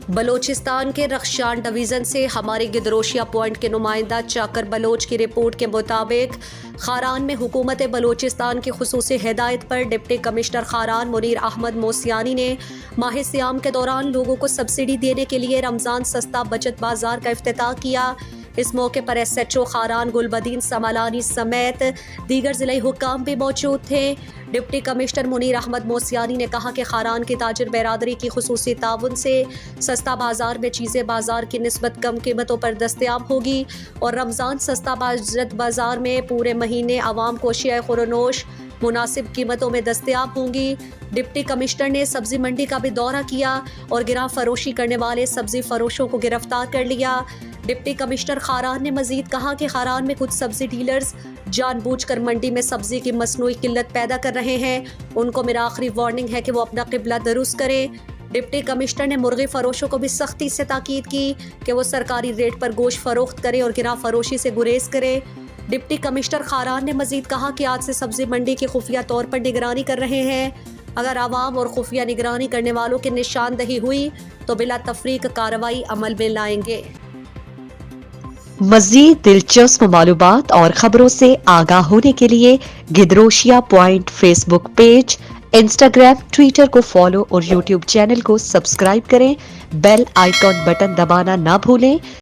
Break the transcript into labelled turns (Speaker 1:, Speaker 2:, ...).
Speaker 1: بلوچستان کے رخشان ڈویژن سے ہمارے گدروشیا پوائنٹ کے نمائندہ چاکر بلوچ کی رپورٹ کے مطابق خاران میں حکومت بلوچستان کی خصوصی ہدایت پر ڈپٹی کمشنر خاران منیر احمد موسیانی نے ماہ سیام کے دوران لوگوں کو سبسڈی دینے کے لیے رمضان سستا بچت بازار کا افتتاح کیا۔ اس موقع پر S H O Kharan Gulbadin سمالانی سمیت دیگر ضلعی حکام بھی موجود تھے۔ ڈپٹی کمشنر منیر احمد موسیانی نے کہا کہ خاران کی تاجر برادری کی خصوصی تعاون سے سستا بازار میں چیزیں بازار کی نسبت کم قیمتوں پر دستیاب ہوگی اور رمضان سستا بچت بازار میں پورے مہینے عوام کو اشیاء خورنوش مناسب قیمتوں میں دستیاب ہوں گی۔ ڈپٹی کمشنر نے سبزی منڈی کا بھی دورہ کیا اور گراں فروشی کرنے والے سبزی فروشوں کو گرفتار کر لیا۔ ڈپٹی کمشنر خاران نے مزید کہا کہ خاران میں کچھ سبزی ڈیلرز جان بوجھ کر منڈی میں سبزی کی مصنوعی قلت پیدا کر رہے ہیں، ان کو میرا آخری وارننگ ہے کہ وہ اپنا قبلہ درست کریں۔ ڈپٹی کمشنر نے مرغی فروشوں کو بھی سختی سے تاکید کی کہ وہ سرکاری ریٹ پر گوشت فروخت کریں اور گراں فروشی سے گریز کریں۔ ڈپٹی کمشنر خاران نے مزید کہا کہ آج سے سبزی منڈی کی خفیہ طور پر نگرانی کر رہے ہیں، اگر عوام اور خفیہ نگرانی کرنے والوں کی نشاندہی ہوئی تو بلا تفریق کارروائی عمل میں لائیں گے۔
Speaker 2: مزید دلچسپ معلومات اور خبروں سے آگاہ ہونے کے لیے Gedrosia point Facebook page, Instagram, Twitter کو فالو اور یوٹیوب چینل کو سبسکرائب کریں۔ بیل آئیکن بٹن دبانا نہ بھولیں